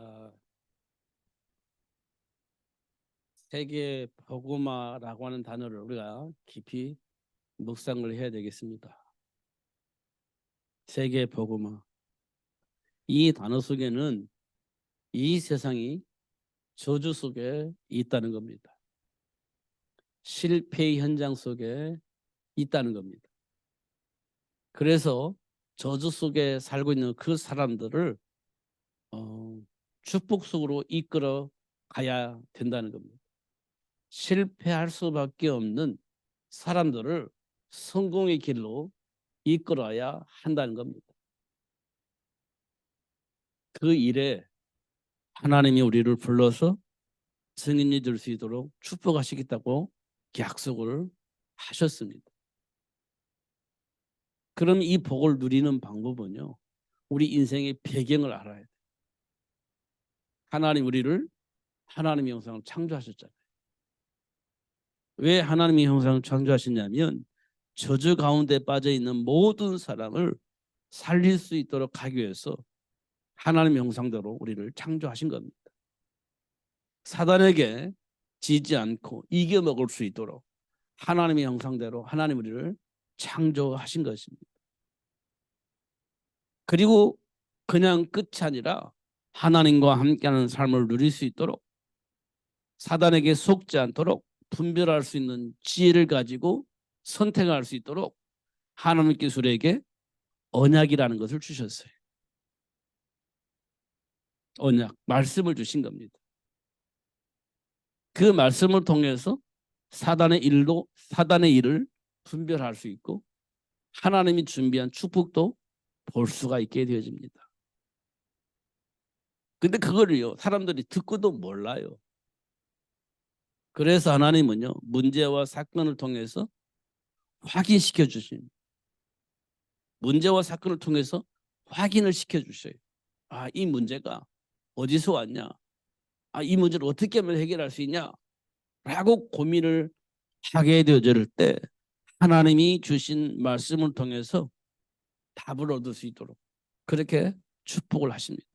아, 세계 복음화라고 하는 단어를 우리가 깊이 묵상을 해야 되겠습니다. 세계 복음화. 이 단어 속에는 이 세상이 저주 속에 있다는 겁니다. 실패의 현장 속에 있다는 겁니다. 그래서 저주 속에 살고 있는 그 사람들을 축복 속으로 이끌어 가야 된다는 겁니다. 실패할 수밖에 없는 사람들을 성공의 길로 이끌어야 한다는 겁니다. 그 일에 하나님이 우리를 불러서 승인이 될 수 있도록 축복하시겠다고 약속을 하셨습니다. 그럼 이 복을 누리는 방법은요, 우리 인생의 배경을 알아야 돼요. 하나님 우리를 하나님의 형상을 창조하셨잖아요. 왜 하나님의 형상을 창조하셨냐면 저주 가운데 빠져있는 모든 사람을 살릴 수 있도록 하기 위해서 하나님의 형상대로 우리를 창조하신 겁니다. 사단에게 지지 않고 이겨먹을 수 있도록 하나님의 형상대로 하나님 우리를 창조하신 것입니다. 그리고 그냥 끝이 아니라 하나님과 함께하는 삶을 누릴 수 있도록 사단에게 속지 않도록 분별할 수 있는 지혜를 가지고 선택할 수 있도록 하나님께 우리에게 언약이라는 것을 주셨어요. 언약, 말씀을 주신 겁니다. 그 말씀을 통해서 사단의 일을 분별할 수 있고 하나님이 준비한 축복도 볼 수가 있게 되어집니다. 근데 그거를요, 사람들이 듣고도 몰라요. 그래서 하나님은요, 문제와 사건을 통해서 확인시켜 주십니다. 문제와 사건을 통해서 확인을 시켜 주셔요. 아, 이 문제가 어디서 왔냐? 아, 이 문제를 어떻게 하면 해결할 수 있냐? 라고 고민을 하게 되어질 때 하나님이 주신 말씀을 통해서 답을 얻을 수 있도록 그렇게 축복을 하십니다.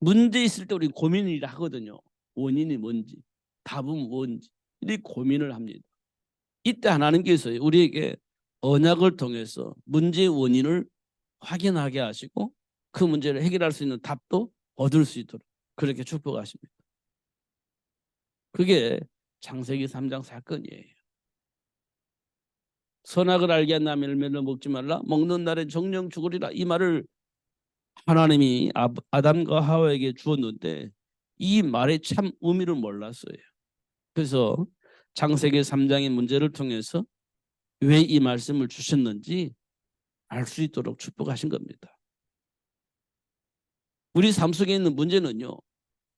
문제 있을 때 우리 고민을 하거든요. 원인이 뭔지, 답은 뭔지 이 고민을 합니다. 이때 하나님께서 우리에게 언약을 통해서 문제의 원인을 확인하게 하시고 그 문제를 해결할 수 있는 답도 얻을 수 있도록 그렇게 축복하십니다. 그게 창세기 3장 사건이에요. 선악을 알게 한 나무 열매를 먹지 말라. 먹는 날에 정령 죽으리라. 이 말을 하나님이 아담과 하와에게 주었는데 이 말의 참 의미를 몰랐어요. 그래서 창세기 3장의 문제를 통해서 왜 이 말씀을 주셨는지 알 수 있도록 축복하신 겁니다. 우리 삶 속에 있는 문제는요,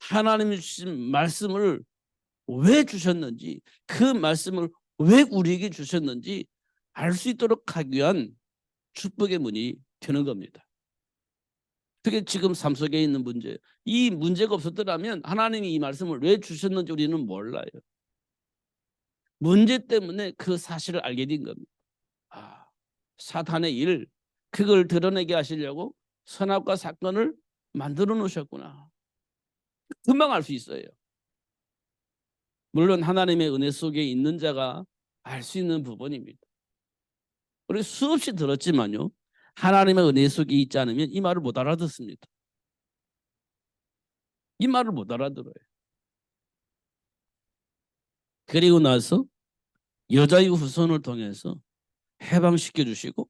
하나님이 주신 말씀을 왜 주셨는지, 그 말씀을 왜 우리에게 주셨는지 알 수 있도록 하기 위한 축복의 문이 되는 겁니다. 그게 지금 삶 속에 있는 문제예요. 이 문제가 없었더라면 하나님이 이 말씀을 왜 주셨는지 우리는 몰라요. 문제 때문에 그 사실을 알게 된 겁니다. 아, 사탄의 일, 그걸 드러내게 하시려고 선악과 사건을 만들어 놓으셨구나. 금방 알 수 있어요. 물론 하나님의 은혜 속에 있는 자가 알 수 있는 부분입니다. 우리 수없이 들었지만요, 하나님의 은혜 속에 있지 않으면 이 말을 못 알아듣습니다. 이 말을 못 알아들어요. 그리고 나서 여자의 후손을 통해서 해방시켜 주시고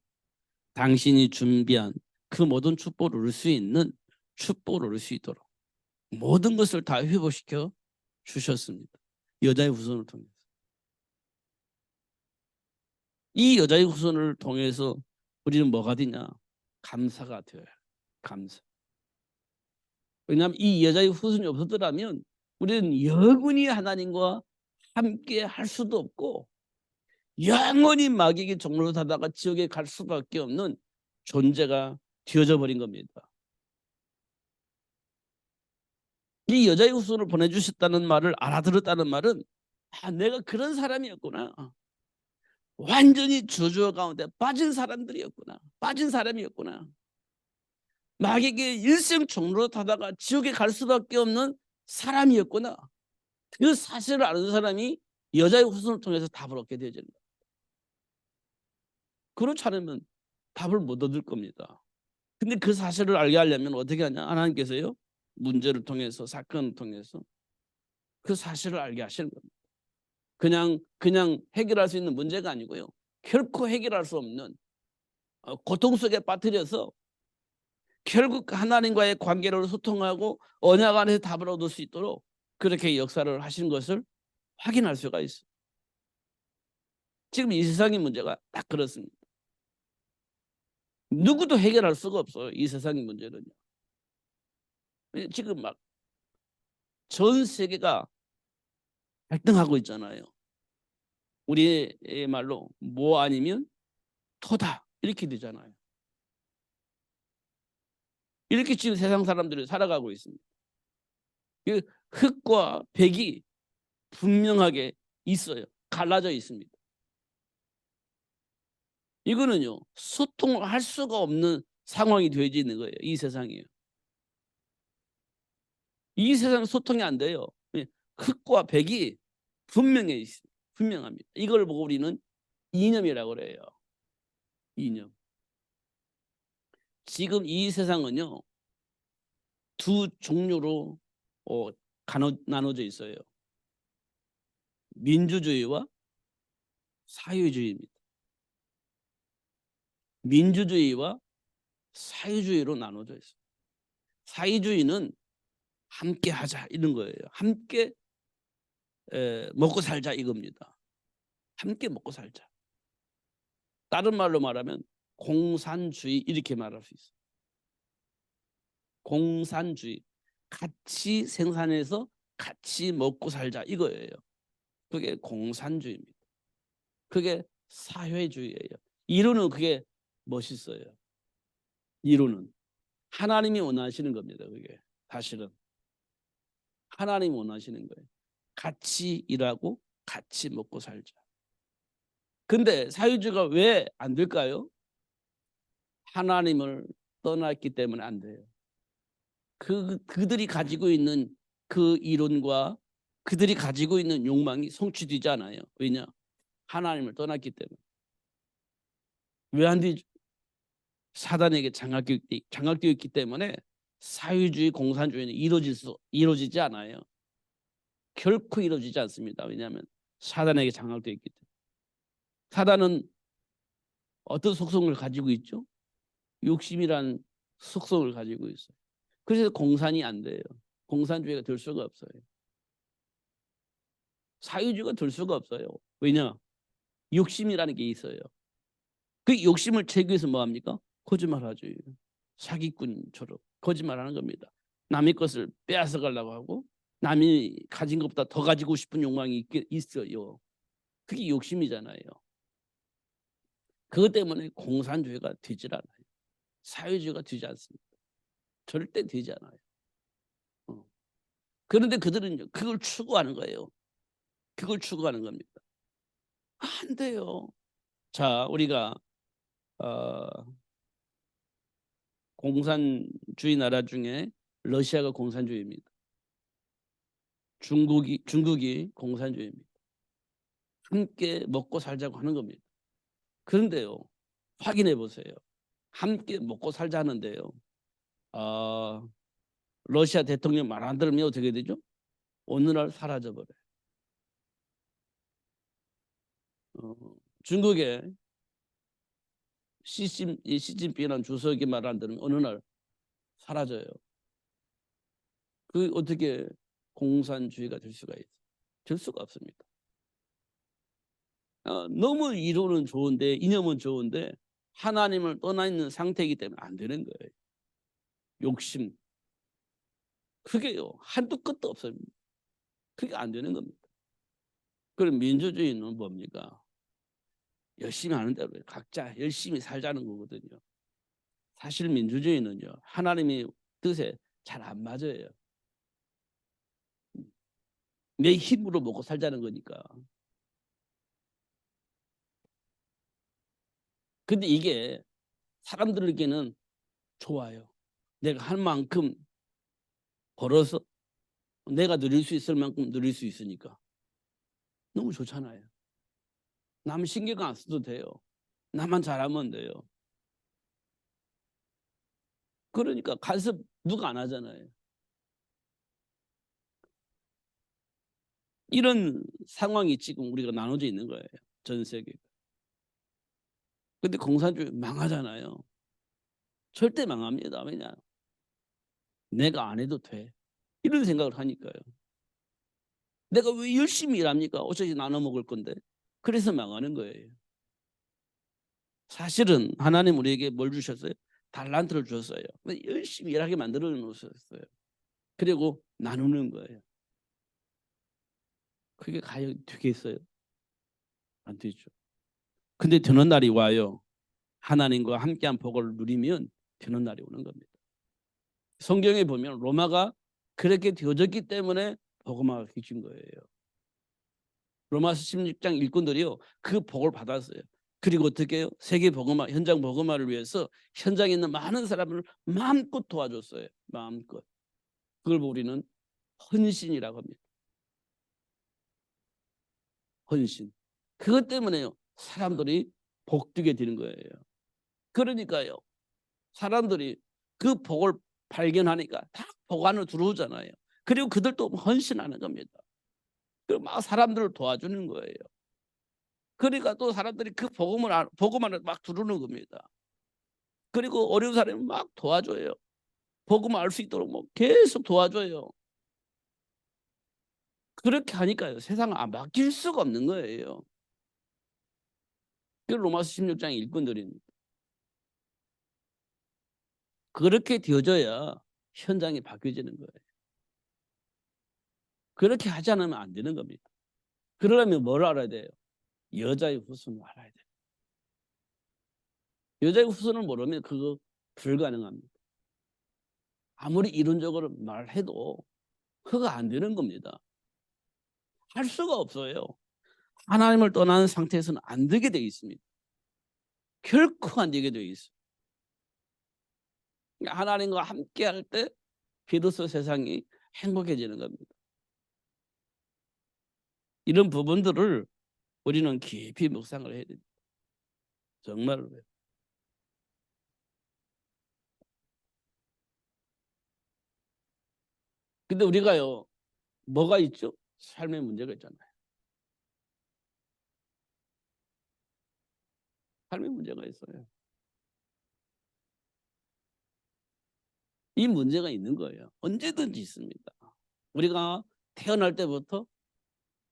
당신이 준비한 그 모든 축복을 얻을 수 있는 축복을 얻을 수 있도록 모든 것을 다 회복시켜 주셨습니다. 여자의 후손을 통해서. 이 여자의 후손을 통해서 우리는 뭐가 되냐? 감사가 되어요. 감사. 왜냐하면 이 여자의 후손이 없었더라면 우리는 영원히 하나님과 함께 할 수도 없고 영원히 마귀에게 종로 타다가 지옥에 갈 수밖에 없는 존재가 되어져 버린 겁니다. 이 여자의 후손을 보내주셨다는 말을 알아들었다는 말은 내가 그런 사람이었구나. 완전히 저주 가운데 빠진 사람들이었구나. 빠진 사람이었구나. 마귀에게 일생 종로 타다가 지옥에 갈 수밖에 없는 사람이었구나. 그 사실을 아는 사람이 여자의 후손을 통해서 답을 얻게 되어진다. 그렇지 않으면 답을 못 얻을 겁니다. 근데 그 사실을 알게 하려면 어떻게 하냐? 하나님께서요, 문제를 통해서, 사건을 통해서 그 사실을 알게 하시는 겁니다. 그냥 해결할 수 있는 문제가 아니고요, 결코 해결할 수 없는 고통 속에 빠뜨려서 결국 하나님과의 관계를 소통하고 언약 안에서 답을 얻을 수 있도록 그렇게 역사를 하신 것을 확인할 수가 있어요. 지금 이 세상의 문제가 딱 그렇습니다. 누구도 해결할 수가 없어요, 이 세상의 문제는요. 지금 막 전 세계가 갈등하고 있잖아요. 우리의 말로 뭐 아니면 토다 이렇게 되잖아요. 이렇게 지금 세상 사람들이 살아가고 있습니다. 흑과 백이 분명하게 있어요. 갈라져 있습니다. 이거는요, 소통을 할 수가 없는 상황이 되어져 있는 거예요. 이 세상이요. 이 세상은 소통이 안 돼요. 흑과 백이 분명해 있습니다. 분명합니다. 이걸 보고 우리는 이념이라고 그래요. 이념. 지금 이 세상은요, 두 종류로 나눠져 있어요. 민주주의와 사회주의입니다. 민주주의와 사회주의로 나눠져 있어요. 사회주의는 함께 하자 이런 거예요. 함께 먹고 살자 이겁니다. 함께 먹고 살자. 다른 말로 말하면 공산주의 이렇게 말할 수 있어요. 공산주의. 같이 생산해서 같이 먹고 살자 이거예요. 그게 공산주의입니다. 그게 사회주의예요. 이론은 그게 멋있어요. 이론은 하나님이 원하시는 겁니다. 그게 사실은 하나님이 원하시는 거예요. 같이 일하고 같이 먹고 살자. 근데 사회주의가 왜 안 될까요? 하나님을 떠났기 때문에 안 돼요. 그들이 가지고 있는 그 이론과 그들이 가지고 있는 욕망이 성취되지 않아요. 왜냐? 하나님을 떠났기 때문에. 왜 안 되죠? 사단에게 장악되어 있기 때문에 사회주의, 공산주의는 이루어지지 않아요. 결코 이루어지지 않습니다. 왜냐하면 사단에게 장악되어 있기 때문에. 사단은 어떤 속성을 가지고 있죠? 욕심이란 속성을 가지고 있어요. 그래서 공산이 안 돼요. 공산주의가 될 수가 없어요. 사회주의가 될 수가 없어요. 왜냐? 욕심이라는 게 있어요. 그 욕심을 채기 위해서 뭐 합니까? 거짓말하죠. 사기꾼처럼 거짓말하는 겁니다. 남의 것을 빼앗아 가려고 하고 남이 가진 것보다 더 가지고 싶은 욕망이 있어요. 그게 욕심이잖아요. 그것 때문에 공산주의가 되질 않아요. 사회주의가 되지 않습니다. 절대 되지 않아요. 그런데 그들은 그걸 추구하는 거예요. 그걸 추구하는 겁니다. 안 돼요. 자, 우리가 어, 공산주의 나라 중에 러시아가 공산주의입니다. 중국이 공산주의입니다. 함께 먹고 살자고 하는 겁니다. 그런데요, 확인해 보세요. 함께 먹고 살자 하는데요, 러시아 대통령 말 안 들으면 어떻게 되죠? 어느 날 사라져 버려요. 중국의 시진핑이라는 주석이 말 안 들으면 어느 날 사라져요. 그 어떻게 공산주의가 될 수가 있어요? 될 수가 없습니다. 너무 이론은 좋은데, 이념은 좋은데 하나님을 떠나 있는 상태이기 때문에 안 되는 거예요. 욕심. 그게요, 한도 끝도 없어요. 그게 안 되는 겁니다. 그럼 민주주의는 뭡니까? 열심히 하는 대로 각자 열심히 살자는 거거든요. 사실 민주주의는요, 하나님의 뜻에 잘 안 맞아요. 내 힘으로 먹고 살자는 거니까. 근데 이게 사람들에게는 좋아요. 내가 할 만큼 벌어서 내가 누릴 수 있을 만큼 누릴 수 있으니까 너무 좋잖아요. 남 신경 안 써도 돼요. 나만 잘하면 돼요. 그러니까 간섭 누가 안 하잖아요. 이런 상황이 지금 우리가 나눠져 있는 거예요. 전 세계가. 근데 공산주의 망하잖아요. 절대 망합니다. 왜냐? 내가 안 해도 돼. 이런 생각을 하니까요. 내가 왜 열심히 일합니까? 어차피 나눠 먹을 건데. 그래서 망하는 거예요. 사실은 하나님 우리에게 뭘 주셨어요? 달란트를 주셨어요. 열심히 일하게 만들어 놓으셨어요. 그리고 나누는 거예요. 그게 과연 되겠어요? 안 되죠. 근데 되는 날이 와요. 하나님과 함께한 복을 누리면 되는 날이 오는 겁니다. 성경에 보면 로마가 그렇게 되어졌기 때문에 복음화가 빚은 거예요. 로마서 16장 일꾼들이요 그 복을 받았어요. 그리고 어떻게 해요? 세계 복음화, 현장 복음화를 위해서 현장에 있는 많은 사람을 마음껏 도와줬어요. 마음껏. 그걸 우리는 헌신이라고 합니다. 헌신. 그것 때문에요 사람들이 복되게 되는 거예요. 그러니까요 사람들이 그 복을 발견하니까 다 복 안으로 들어오잖아요. 그리고 그들도 헌신하는 겁니다. 그리고 막 사람들을 도와주는 거예요. 그러니까 또 사람들이 그 복음 안에 막 들어오는 겁니다. 그리고 어려운 사람을 막 도와줘요. 복음 알 수 있도록 뭐 계속 도와줘요. 그렇게 하니까요 세상을 맡길 수가 없는 거예요. 그 로마서 16장 일꾼들입니다. 그렇게 되어져야 현장이 바뀌어지는 거예요. 그렇게 하지 않으면 안 되는 겁니다. 그러려면 뭘 알아야 돼요? 여자의 후손을 알아야 돼요. 여자의 후손을 모르면 그거 불가능합니다. 아무리 이론적으로 말해도 그거 안 되는 겁니다. 할 수가 없어요. 하나님을 떠나는 상태에서는 안 되게 되어 있습니다. 결코 안 되게 되어 있어요. 하나님과 함께 할 때 비로소 세상이 행복해지는 겁니다. 이런 부분들을 우리는 깊이 묵상을 해야 됩니다. 정말로요. 근데 우리가요 뭐가 있죠? 삶의 문제가 있잖아요. 삶의 문제가 있어요. 이 문제가 있는 거예요. 언제든지 있습니다. 우리가 태어날 때부터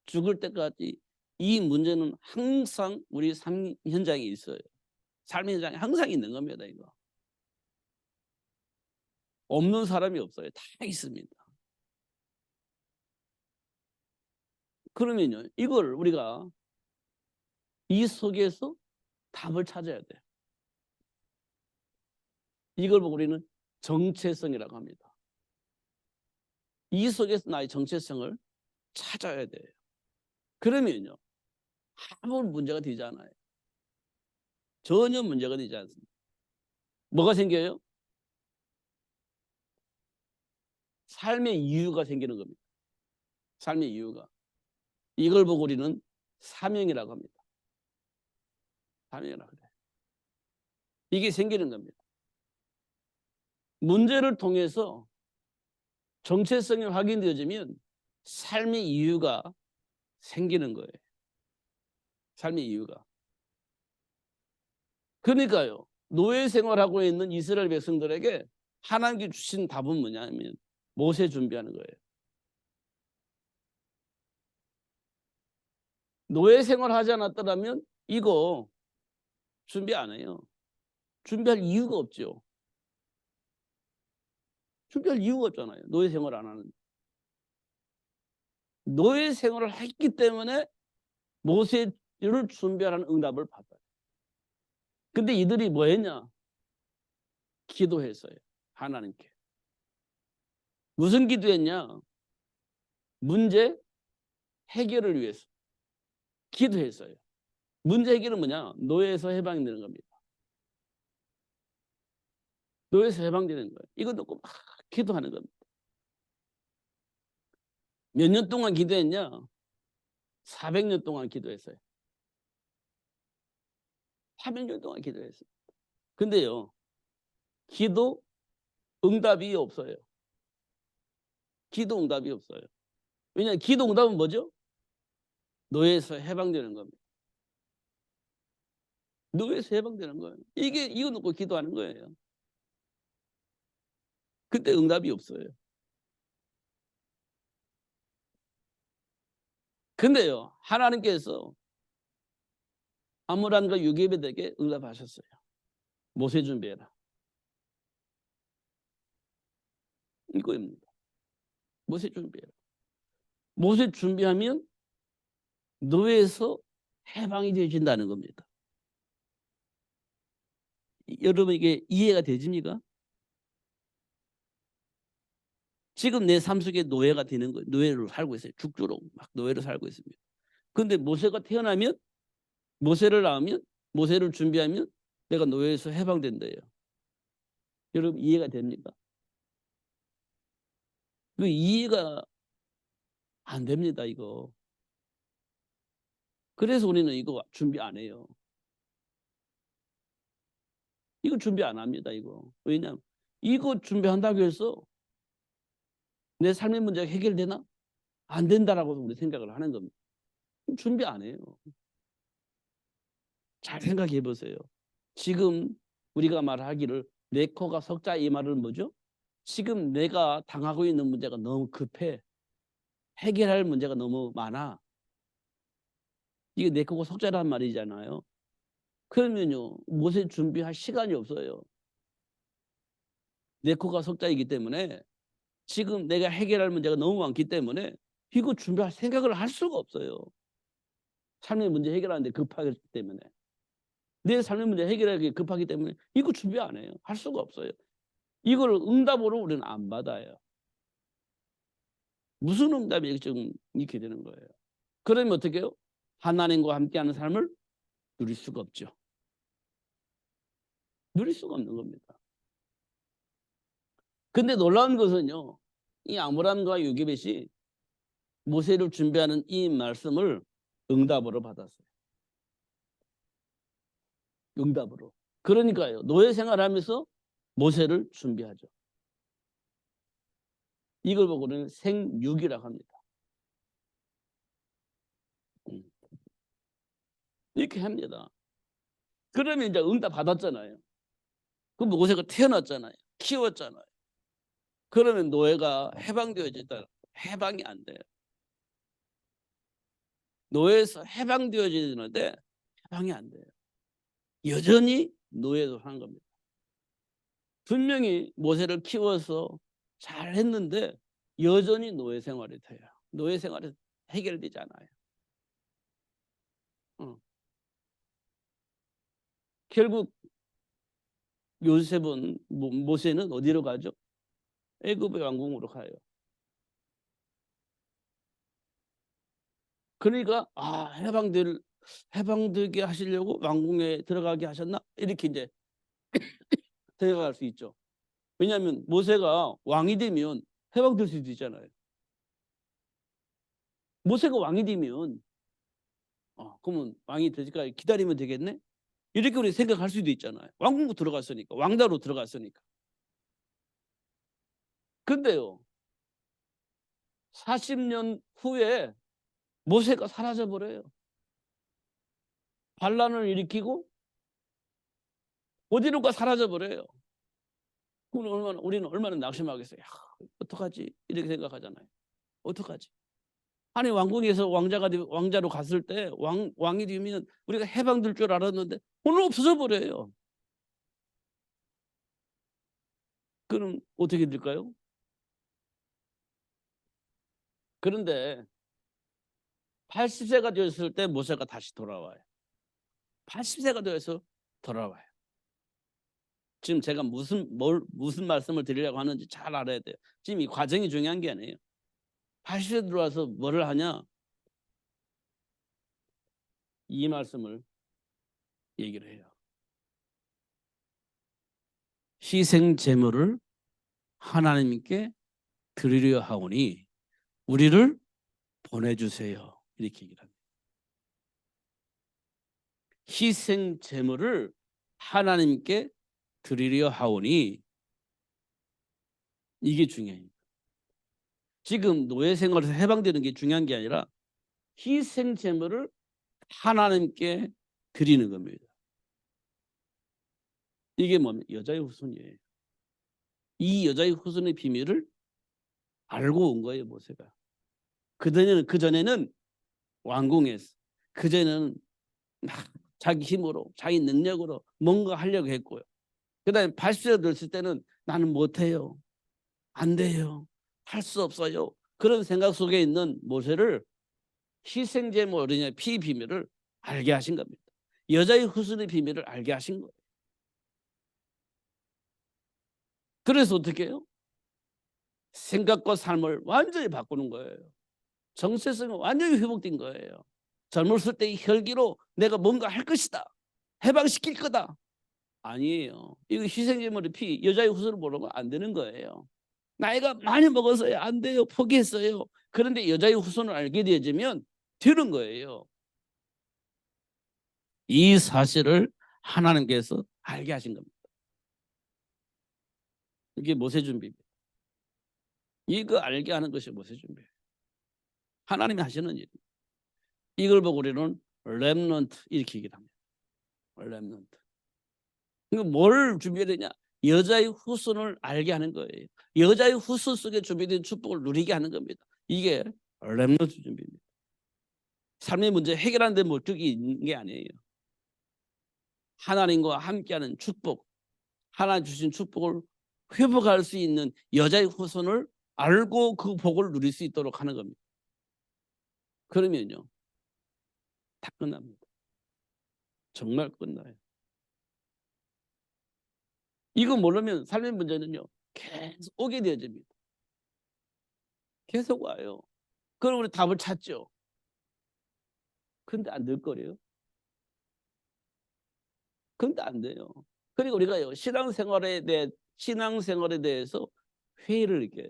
죽을 때까지 이 문제는 항상 우리 삶 현장에 있어요. 삶의 현장에 항상 있는 겁니다. 이거. 없는 사람이 없어요. 다 있습니다. 그러면요. 이걸 우리가 이 속에서 답을 찾아야 돼요. 이걸 보고 우리는 정체성이라고 합니다. 이 속에서 나의 정체성을 찾아야 돼요. 그러면요. 아무 문제가 되지 않아요. 전혀 문제가 되지 않습니다. 뭐가 생겨요? 삶의 이유가 생기는 겁니다. 삶의 이유가. 이걸 보고 우리는 사명이라고 합니다. 사명이라고 그래요. 이게 생기는 겁니다. 문제를 통해서 정체성이 확인되어지면 삶의 이유가 생기는 거예요. 삶의 이유가. 그러니까요. 노예 생활하고 있는 이스라엘 백성들에게 하나님께 주신 답은 뭐냐면 모세 준비하는 거예요. 노예 생활하지 않았더라면 이거 준비 안 해요. 준비할 이유가 없죠. 준비할 이유가 없잖아요. 노예 생활 안 하는. 노예 생활을 했기 때문에 모세를 준비하라는 응답을 받아요. 근데 이들이 뭐 했냐? 기도했어요. 하나님께. 무슨 기도했냐? 문제 해결을 위해서 기도했어요. 문제 해결은 뭐냐? 노예에서 해방되는 겁니다. 노예에서 해방되는 거예요. 이거 놓고 막 기도하는 겁니다. 몇 년 동안 기도했냐? 400년 동안 기도했어요. 400년 동안 기도했어요. 근데요, 기도 응답이 없어요. 기도 응답이 없어요. 왜냐하면 기도 응답은 뭐죠? 노예에서 해방되는 겁니다. 노예에서 해방되는 거예요. 이거 놓고 기도하는 거예요. 그때 응답이 없어요. 근데요, 하나님께서 아므람과 요게벳에게 응답하셨어요. 모세 준비해라. 이거입니다. 모세 준비해라. 모세 준비하면 노예에서 해방이 되어진다는 겁니다. 여러분 이게 이해가 되십니까? 지금 내 삶 속에 노예가 되는 거예요. 노예로 살고 있어요. 죽도록 막 노예로 살고 있습니다. 근데 모세가 태어나면, 모세를 낳으면, 모세를 준비하면 내가 노예에서 해방된대요. 여러분 이해가 됩니까? 그 이해가 안 됩니다, 이거. 그래서 우리는 이거 준비 안 해요. 이거 준비 안 합니다, 이거. 왜냐하면 이거 준비한다고 해서 내 삶의 문제가 해결되나? 안 된다라고 우리 생각을 하는 겁니다. 준비 안 해요. 잘 생각해 보세요. 지금 우리가 말하기를 내 코가 석자, 이 말은 뭐죠? 지금 내가 당하고 있는 문제가 너무 급해. 해결할 문제가 너무 많아. 이게 내 코가 석자란 말이잖아요. 그러면요, 무엇에 준비할 시간이 없어요. 내 코가 석자이기 때문에 지금 내가 해결할 문제가 너무 많기 때문에 이거 준비할 생각을 할 수가 없어요. 삶의 문제 해결하는데 급하기 때문에. 내 삶의 문제 해결하기 급하기 때문에 이거 준비 안 해요. 할 수가 없어요. 이걸 응답으로 우리는 안 받아요. 무슨 응답이 좀 이렇게 되는 거예요. 그러면 어떻게 해요? 하나님과 함께하는 삶을 누릴 수가 없죠. 누릴 수가 없는 겁니다. 근데 놀라운 것은요, 이 아므람과 요게벳이 모세를 준비하는 이 말씀을 응답으로 받았어요. 응답으로. 그러니까요, 노예 생활하면서 모세를 준비하죠. 이걸 보고는 생육이라고 합니다. 이렇게 합니다. 그러면 이제 응답 받았잖아요. 그럼 모세가 태어났잖아요. 키웠잖아요. 그러면 노예가 해방되어졌다. 해방이 안 돼요. 노예에서 해방되어지는데 해방이 안 돼요. 여전히 노예로 사는 겁니다. 분명히 모세를 키워서 잘했는데 여전히 노예 생활이 돼요. 노예 생활이 해결되지 않아요. 결국 요셉은, 모세는 어디로 가죠? 애굽의 왕궁으로 가요. 그러니까 해방되게 하시려고 왕궁에 들어가게 하셨나? 이렇게 이제 생각할 수 있죠. 왜냐하면 모세가 왕이 되면 해방될 수도 있잖아요. 모세가 왕이 되면 그러면 왕이 되기까지 기다리면 되겠네? 이렇게 우리 생각할 수도 있잖아요. 왕궁으로 들어갔으니까, 왕다로 들어갔으니까. 근데요, 40년 후에 모세가 사라져 버려요. 반란을 일으키고 어디론가 사라져 버려요. 그럼 우리는 얼마나 낙심하겠어요. 어떡하지? 이렇게 생각하잖아요. 어떡하지? 아니 왕궁에서 왕자로 갔을 때 왕이 되면 우리가 해방될 줄 알았는데 오늘 없어져 버려요. 그럼 어떻게 될까요? 그런데 80세가 되었을 때 모세가 다시 돌아와요. 80세가 되어서 돌아와요. 지금 제가 무슨 말씀을 드리려고 하는지 잘 알아야 돼요. 지금 이 과정이 중요한 게 아니에요. 80세 들어와서 뭐를 하냐? 이 말씀을 얘기를 해요. 희생 제물을 하나님께 드리려 하오니 우리를 보내주세요. 이렇게 얘기를 합니다. 희생 제물을 하나님께 드리려 하오니 이게 중요해요. 지금 노예 생활에서 해방되는 게 중요한 게 아니라 희생 제물을 하나님께 드리는 겁니다. 이게 뭡니까? 여자의 후손이에요. 이 여자의 후손의 비밀을 알고 온 거예요, 모세가. 그전에는 왕궁에서, 그전에는 막 자기 힘으로, 자기 능력으로 뭔가 하려고 했고요. 그다음에 80세 됐을 때는 나는 못해요. 안 돼요. 할 수 없어요. 그런 생각 속에 있는 모세를 희생제물 어린이의 피 비밀을 알게 하신 겁니다. 여자의 후손의 비밀을 알게 하신 거예요. 그래서 어떻게 해요? 생각과 삶을 완전히 바꾸는 거예요. 정체성이 완전히 회복된 거예요. 젊었을 때의 혈기로 내가 뭔가 할 것이다. 해방시킬 거다. 아니에요. 이거 희생제물의 피, 여자의 후손을 모르면 안 되는 거예요. 나이가 많이 먹어서요. 안 돼요. 포기했어요. 그런데 여자의 후손을 알게 되어지면 되는 거예요. 이 사실을 하나님께서 알게 하신 겁니다. 이게 모세 준비입니다. 이거 알게 하는 것이 모세 준비예요. 하나님이 하시는 일입니다. 이걸 보고 우리는 렘넌트 이렇게 얘기를 합니다. 렘넌트. 뭘 준비해야 되냐? 여자의 후손을 알게 하는 거예요. 여자의 후손 속에 준비된 축복을 누리게 하는 겁니다. 이게 렘넌트 준비입니다. 삶의 문제 해결하는 데 목적이 있는 게 아니에요. 하나님과 함께하는 축복, 하나님 주신 축복을 회복할 수 있는 여자의 후손을 알고 그 복을 누릴 수 있도록 하는 겁니다. 그러면요, 다 끝납니다. 정말 끝나요. 이거 모르면 삶의 문제는요, 계속 오게 되어집니다. 계속 와요. 그럼 우리 답을 찾죠. 근데 안 될 거래요. 근데 안 돼요. 그리고 우리가요, 신앙생활에 대해서 회의를 느껴요.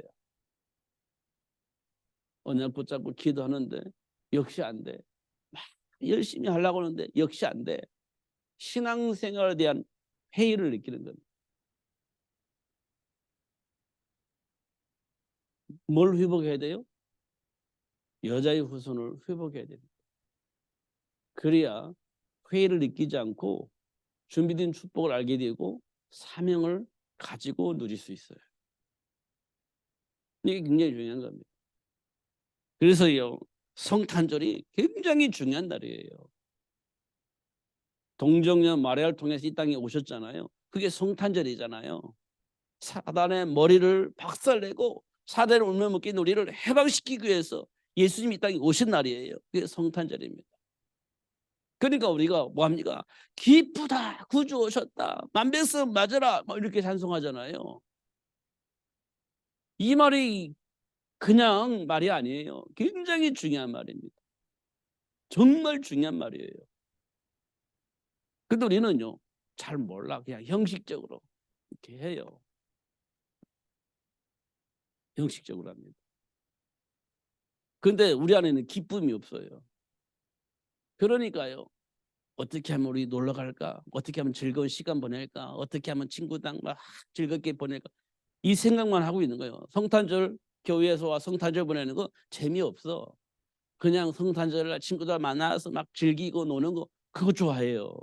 언약 붙잡고 기도하는데 역시 안 돼. 막 열심히 하려고 하는데 역시 안 돼. 신앙생활에 대한 회의를 느끼는 겁니다. 뭘 회복해야 돼요? 여자의 후손을 회복해야 됩니다. 그래야 회의를 느끼지 않고 준비된 축복을 알게 되고 사명을 가지고 누릴 수 있어요. 이게 굉장히 중요한 겁니다. 그래서요, 성탄절이 굉장히 중요한 날이에요. 동정녀 마리아를 통해서 이 땅에 오셨잖아요. 그게 성탄절이잖아요. 사단의 머리를 박살내고 사단의 울며먹긴 우리를 해방시키기 위해서 예수님이 이 땅에 오신 날이에요. 그게 성탄절입니다. 그러니까 우리가 뭐합니까? 기쁘다, 구주 오셨다, 만백성 맞으라, 뭐 이렇게 찬송하잖아요. 이 말이 그냥 말이 아니에요. 굉장히 중요한 말입니다. 정말 중요한 말이에요. 근데 우리는요, 잘 몰라. 그냥 형식적으로 이렇게 해요. 형식적으로 합니다. 근데 우리 안에는 기쁨이 없어요. 그러니까요, 어떻게 하면 우리 놀러 갈까? 어떻게 하면 즐거운 시간 보낼까? 어떻게 하면 친구랑 막 즐겁게 보낼까? 이 생각만 하고 있는 거예요. 성탄절 교회에서 와 성탄절 보내는 거 재미없어. 그냥 성탄절날 친구들 만나서 막 즐기고 노는 거 그거 좋아해요.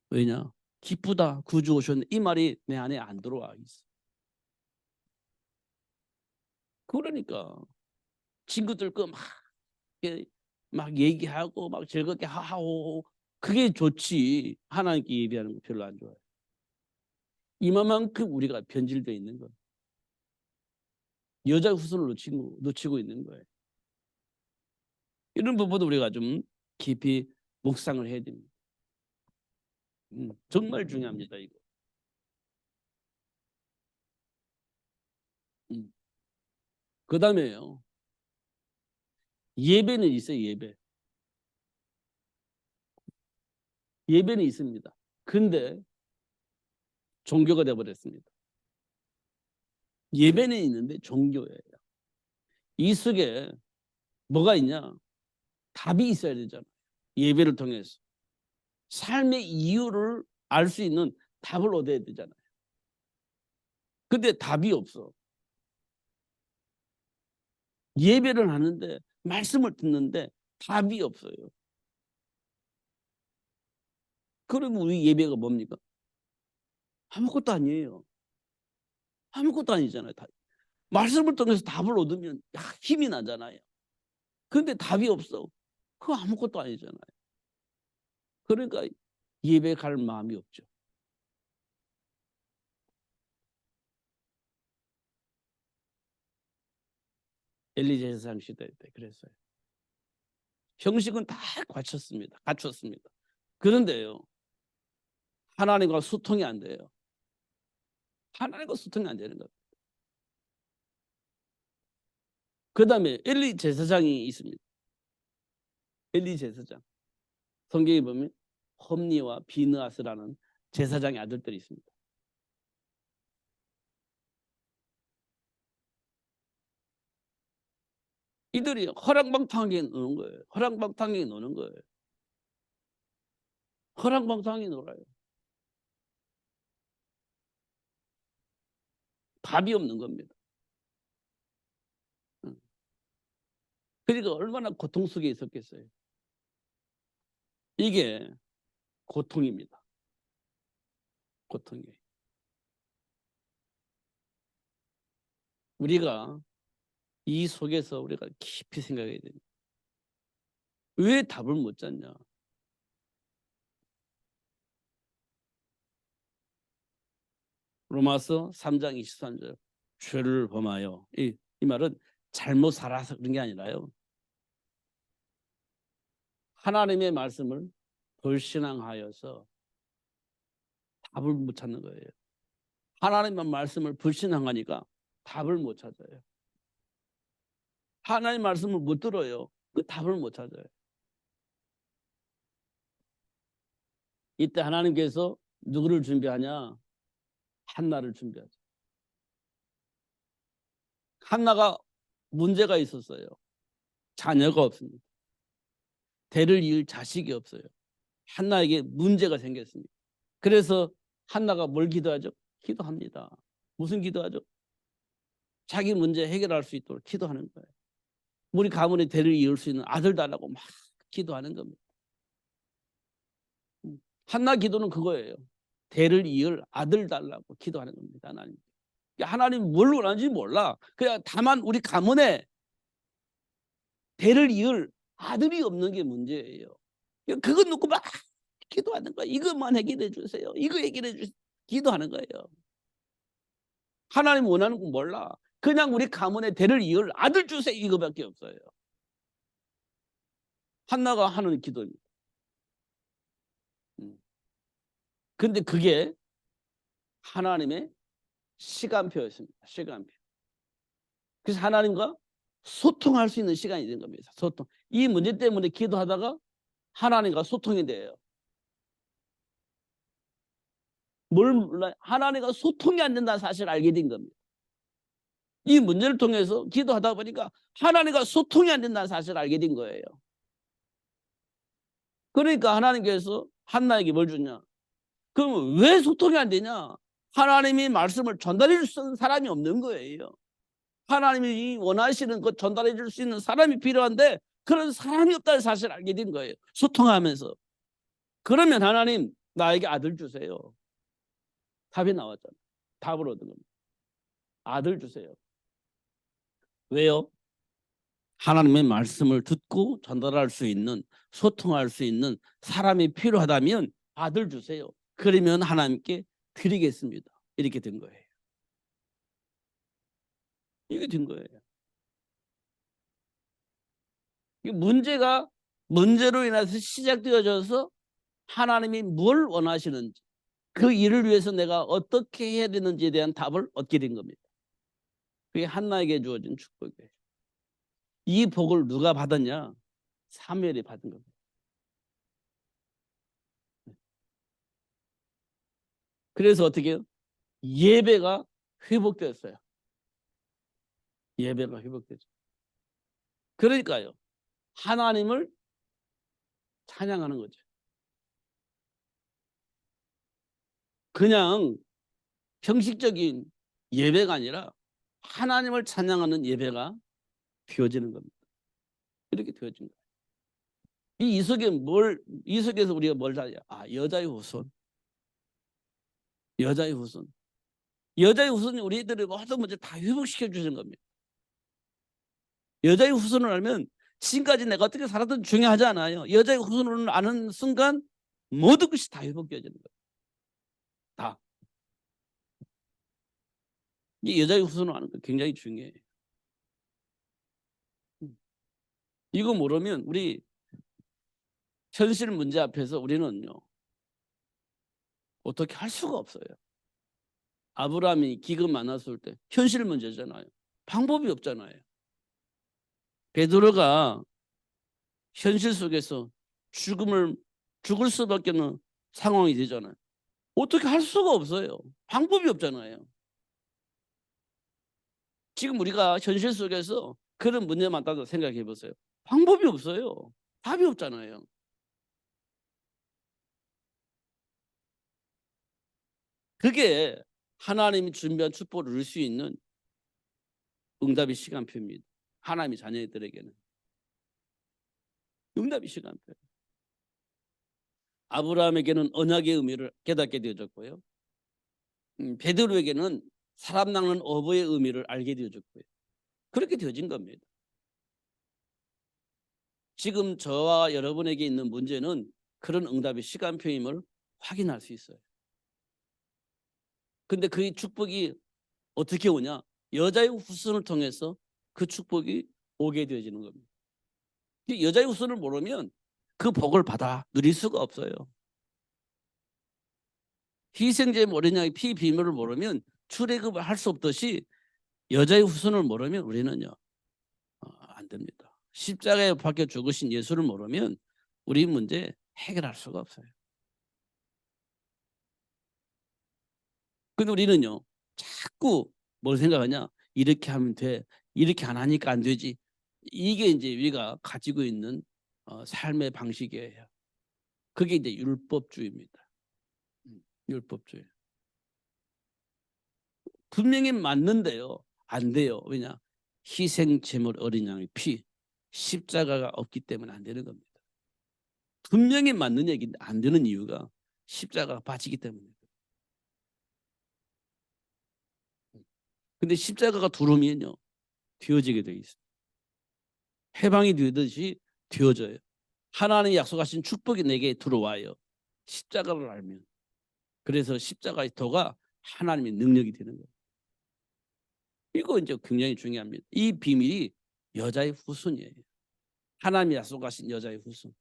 왜냐? 기쁘다 구주 오셨네 이 말이 내 안에 안 들어와 있어. 그러니까 친구들 막 얘기하고 막 즐겁게 하하호 그게 좋지. 하나님께 예배하는 거 별로 안 좋아요. 이만큼 우리가 변질되어 있는 거예요. 여자 후손을 놓치고 있는 거예요. 이런 부분도 우리가 좀 깊이 묵상을 해야 됩니다. 정말 중요합니다. 이거. 그 다음에요. 예배는 있어요. 예배는 있습니다. 근데 종교가 되어버렸습니다. 예배는 있는데 종교예요. 이 속에 뭐가 있냐? 답이 있어야 되잖아요. 예배를 통해서 삶의 이유를 알 수 있는 답을 얻어야 되잖아요. 근데 답이 없어. 예배를 하는데 말씀을 듣는데 답이 없어요. 그러면 우리 예배가 뭡니까? 아무것도 아니에요. 아무것도 아니잖아요. 말씀을 통해서 답을 얻으면 힘이 나잖아요. 그런데 답이 없어. 그거 아무것도 아니잖아요. 그러니까 예배 갈 마음이 없죠. 엘리 제사장 시대 때 그랬어요. 형식은 다 갖췄습니다. 그런데요, 하나님과 소통이 안 돼요. 하나님과 소통이 안 되는 거예요. 그 다음에 엘리 제사장이 있습니다. 엘리 제사장. 성경에 보면 홈니와 비느하스라는 제사장의 아들들이 있습니다. 이들이 허랑방탕하게 노는 거예요. 허랑방탕하게 노는 거예요. 허랑방탕하게 놀아요. 답이 없는 겁니다. 그러니까 얼마나 고통 속에 있었겠어요. 이게 고통입니다. 고통이에요. 우리가 이 속에서 우리가 깊이 생각해야 됩니다. 왜 답을 못 찾냐? 로마서 3장 23절 죄를 범하여 이 말은 잘못 살아서 그런 게 아니라요. 하나님의 말씀을 불신앙하여서 답을 못 찾는 거예요. 하나님의 말씀을 불신앙하니까 답을 못 찾아요. 하나님의 말씀을 못 들어요. 그 답을 못 찾아요. 이때 하나님께서 누구를 준비하냐? 한나를 준비하죠. 한나가 문제가 있었어요. 자녀가 없습니다. 대를 이을 자식이 없어요. 한나에게 문제가 생겼습니다. 그래서 한나가 뭘 기도하죠? 기도합니다. 무슨 기도하죠? 자기 문제 해결할 수 있도록 기도하는 거예요. 우리 가문에 대를 이을 수 있는 아들 달라고 막 기도하는 겁니다. 한나 기도는 그거예요. 대를 이을 아들 달라고 기도하는 겁니다. 하나님. 하나님 뭘 원하는지 몰라. 그냥 다만 우리 가문에 대를 이을 아들이 없는 게 문제예요. 그거 놓고 막 기도하는 거예요. 이것만 해결해 주세요. 이거 해결해 주세요. 기도하는 거예요. 하나님 원하는 거 몰라. 그냥 우리 가문에 대를 이을 아들 주세요. 이거밖에 없어요. 한나가 하는 기도입니다. 근데 그게 하나님의 시간표였습니다. 시간표. 그래서 하나님과 소통할 수 있는 시간이 된 겁니다. 소통. 이 문제 때문에 기도하다가 하나님과 소통이 돼요. 뭘 몰라요? 하나님과 소통이 안 된다는 사실을 알게 된 겁니다. 이 문제를 통해서 기도하다 보니까 하나님과 소통이 안 된다는 사실을 알게 된 거예요. 그러니까 하나님께서 한나에게 뭘 주냐? 그럼 왜 소통이 안 되냐? 하나님이 말씀을 전달해 줄 수 있는 사람이 없는 거예요. 하나님이 원하시는 것 전달해 줄 수 있는 사람이 필요한데 그런 사람이 없다는 사실을 알게 된 거예요. 소통하면서. 그러면 하나님 나에게 아들 주세요. 답이 나왔잖아요. 답을 얻은 겁니다. 아들 주세요. 왜요? 하나님의 말씀을 듣고 전달할 수 있는, 소통할 수 있는 사람이 필요하다면 아들 주세요. 그러면 하나님께 드리겠습니다. 이렇게 된 거예요. 이게 된 거예요. 문제가 문제로 인해서 시작되어져서 하나님이 뭘 원하시는지 그 일을 위해서 내가 어떻게 해야 되는지에 대한 답을 얻게 된 겁니다. 그게 한나에게 주어진 축복이에요. 이 복을 누가 받았냐? 사무엘이 받은 겁니다. 그래서 어떻게 해요? 예배가 회복됐어요. 예배가 회복됐죠. 그러니까요. 하나님을 찬양하는 거죠. 그냥 형식적인 예배가 아니라 하나님을 찬양하는 예배가 되어지는 겁니다. 이렇게 되어진 거예요. 이 속에서 우리가 뭘 찾냐? 여자의 후손. 여자의 후손. 여자의 후손이 우리들의 모든 문제 다 회복시켜 주시는 겁니다. 여자의 후손을 알면 지금까지 내가 어떻게 살았든 중요하지 않아요. 여자의 후손을 아는 순간 모든 것이 다 회복되어지는 거예요. 다. 이 여자의 후손을 아는 거 굉장히 중요해요. 이거 모르면 우리 현실 문제 앞에서 우리는요 어떻게 할 수가 없어요. 아브라함이 기근 만났을 때 현실 문제잖아요. 방법이 없잖아요. 베드로가 현실 속에서 죽을 수밖에 없는 상황이 되잖아요. 어떻게 할 수가 없어요. 방법이 없잖아요. 지금 우리가 현실 속에서 그런 문제만 따져 생각해 보세요. 방법이 없어요. 답이 없잖아요. 그게 하나님이 준비한 축복을 누릴 수 있는 응답의 시간표입니다. 하나님의 자녀들에게는 응답의 시간표. 아브라함에게는 언약의 의미를 깨닫게 되어졌고요. 베드로에게는 사람 낚는 어부의 의미를 알게 되어졌고요. 그렇게 되어진 겁니다. 지금 저와 여러분에게 있는 문제는 그런 응답의 시간표임을 확인할 수 있어요. 근데 그 축복이 어떻게 오냐? 여자의 후손을 통해서 그 축복이 오게 되어지는 겁니다. 여자의 후손을 모르면 그 복을 받아 누릴 수가 없어요. 희생제의 어린 양의 피 비밀을 모르면 출애굽을 할 수 없듯이 여자의 후손을 모르면 우리는요 안 됩니다. 십자가에 박혀 죽으신 예수를 모르면 우리 문제 해결할 수가 없어요. 근데 우리는요 자꾸 뭘 생각하냐? 이렇게 하면 돼. 이렇게 안 하니까 안 되지. 이게 이제 우리가 가지고 있는 삶의 방식이에요. 그게 이제 율법주의입니다. 율법주의. 분명히 맞는데요. 안 돼요. 왜냐? 희생 제물 어린 양의 피, 십자가가 없기 때문에 안 되는 겁니다. 분명히 맞는 얘기인데 안 되는 이유가 십자가가 빠지기 때문입니다. 근데 십자가가 들어오면요. 되어지게 되어 있어요. 해방이 되듯이 되어져요. 하나님이 약속하신 축복이 내게 들어와요. 십자가를 알면. 그래서 십자가의 도가 하나님의 능력이 되는 거예요. 이거 이제 굉장히 중요합니다. 이 비밀이 여자의 후손이에요. 하나님이 약속하신 여자의 후손.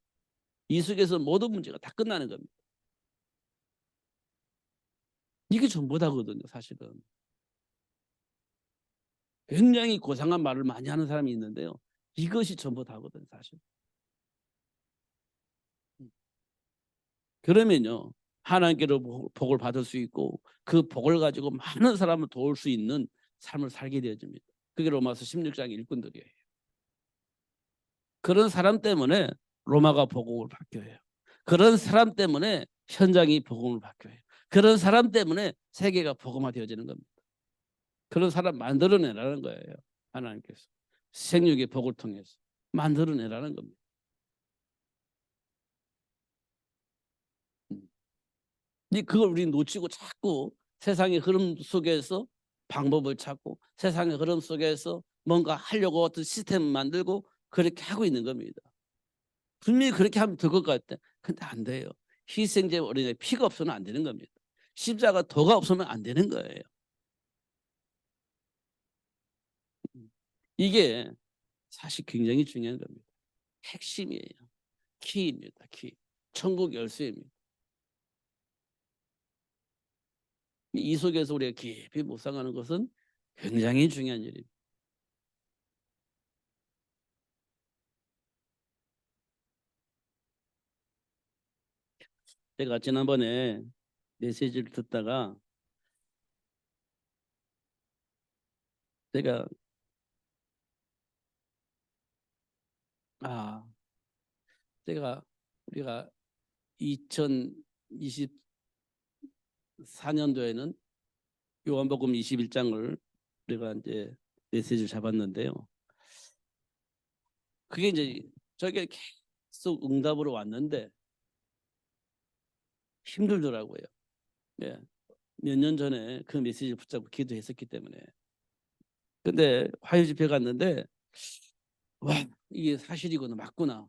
이 속에서 모든 문제가 다 끝나는 겁니다. 이게 전부다거든요, 사실은. 굉장히 고상한 말을 많이 하는 사람이 있는데요. 이것이 전부다거든요, 사실. 그러면요, 하나님께로 복을 받을 수 있고 그 복을 가지고 많은 사람을 도울 수 있는 삶을 살게 되어집니다. 그게 로마서 16장 일꾼들이에요. 그런 사람 때문에 로마가 복음을 받게 해요. 그런 사람 때문에 현장이 복음을 받게 해요. 그런 사람 때문에 세계가 복음화 되어지는 겁니다. 그런 사람 만들어내라는 거예요. 하나님께서. 생육의 복을 통해서 만들어내라는 겁니다. 그걸 우리 놓치고 자꾸 세상의 흐름 속에서 방법을 찾고 세상의 흐름 속에서 뭔가 하려고 어떤 시스템을 만들고 그렇게 하고 있는 겁니다. 분명히 그렇게 하면 될 것 같아. 근데 안 돼요. 희생제 어린애 피가 없으면 안 되는 겁니다. 십자가 도가 없으면 안 되는 거예요. 이게 사실 굉장히 중요한 겁니다. 핵심이에요. 키입니다. 키. 천국 열쇠입니다. 이 속에서 우리가 깊이 묵상하는 것은 굉장히 중요한 일입니다. 제가 지난번에 메시지를 듣다가 제가 아 제가 우리가 2024년도에는 요한복음 21장을 우리가 이제 메시지를 잡았는데요. 그게 이제 저게 계속 응답으로 왔는데 힘들더라고요. 예. 몇 년 전에 그 메시지를 붙잡고 기도했었기 때문에. 근데 화요 집회 갔는데 와 이게 사실이구나 맞구나.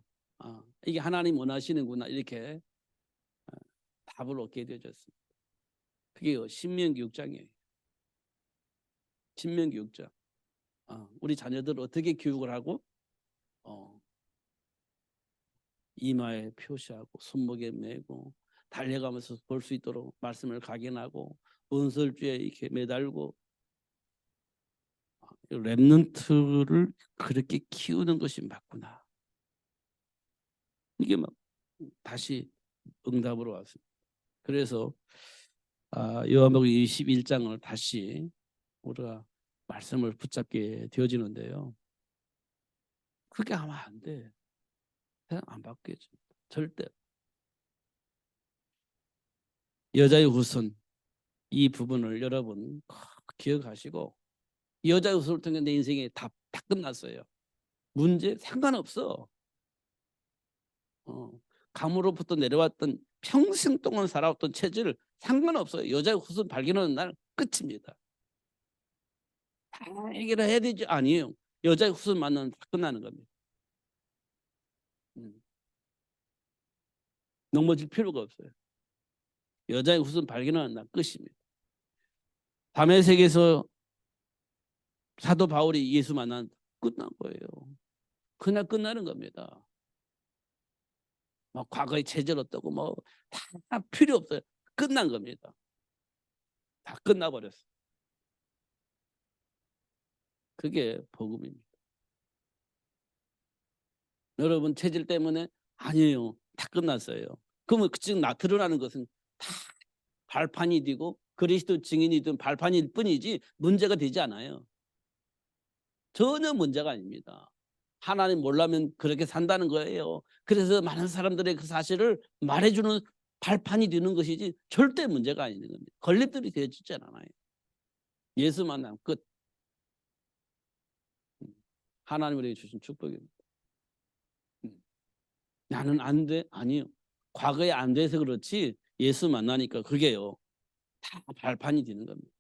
이게 하나님 원하시는구나 이렇게 답을 얻게 되어졌습니다. 그게 신명기 6장이에요. 신명기 6장. 우리 자녀들 어떻게 교육을 하고 이마에 표시하고 손목에 메고 달려가면서 볼 수 있도록 말씀을 각인하고 문설주에 이렇게 매달고 렘넌트를 그렇게 키우는 것이 맞구나. 이게 막 다시 응답으로 왔습니다. 그래서 요한복음 21장을 다시 우리가 말씀을 붙잡게 되어지는데요. 그게 아마 안 돼. 그냥 안 바뀌어져. 절대. 여자의 후손 이 부분을 여러분 기억하시고 여자의 후손을 통해 내 인생이 다 끝났어요. 문제 상관없어. 감으로부터 내려왔던 평생 동안 살아왔던 체질을 상관없어요. 여자의 후손 발견하는 날 끝입니다. 다 해결해야 되지 아니에요. 여자의 후손 만나면 다 끝나는 겁니다. 넘어질 필요가 없어요. 여자의 후손 발견하는 날 끝입니다. 밤의 세계에서 사도 바울이 예수 만난 끝난 거예요. 그날 끝나는 겁니다. 막 과거의 체질 어떠고 뭐 다 필요 없어요. 끝난 겁니다. 다 끝나버렸어요. 그게 복음입니다. 여러분 체질 때문에 아니에요. 다 끝났어요. 그러면 지금 드러나는 것은 다 발판이 되고 그리스도 증인이든 발판일 뿐이지 문제가 되지 않아요. 전혀 문제가 아닙니다. 하나님 몰라면 그렇게 산다는 거예요. 그래서 많은 사람들의 그 사실을 말해주는 발판이 되는 것이지 절대 문제가 아닌 겁니다. 걸림돌이 되어지지 않아요. 예수 만나면 끝. 하나님 우리에게 주신 축복입니다. 나는 안 돼? 아니요. 과거에 안 돼서 그렇지 예수 만나니까 그게요. 다 발판이 되는 겁니다.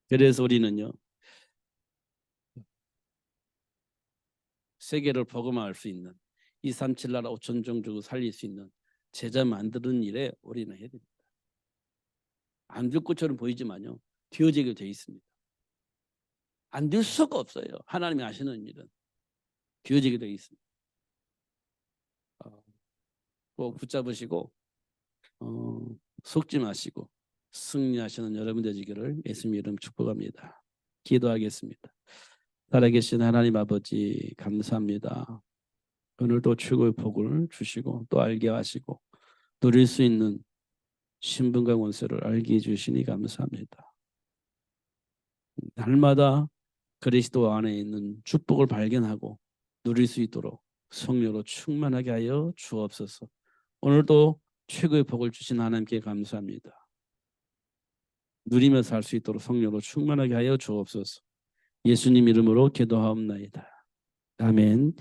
그래서 우리는요. 세계를 복음화할 수 있는 237 나라 5천 종 주고 살릴 수 있는 제자 만드는 일에 우리는 해야 됩니다. 안 될 것처럼 보이지만요. 되어지게 돼 있습니다. 안 될 수가 없어요. 하나님이 하시는 일은 되어지게 돼 있습니다. 꼭 붙잡으시고 속지 마시고 승리하시는 여러분 되시기를 예수님 이름 축복합니다. 기도하겠습니다. 살아계신 하나님 아버지 감사합니다. 오늘도 최고의 복을 주시고 또 알게 하시고 누릴 수 있는 신분과 권세를 알게 해주시니 감사합니다. 날마다 그리스도 안에 있는 축복을 발견하고 누릴 수 있도록 성령으로 충만하게 하여 주옵소서. 오늘도 최고의 복을 주신 하나님께 감사합니다. 누리며 살 수 있도록 성령으로 충만하게 하여 주옵소서. 예수님 이름으로 기도하옵나이다. 아멘.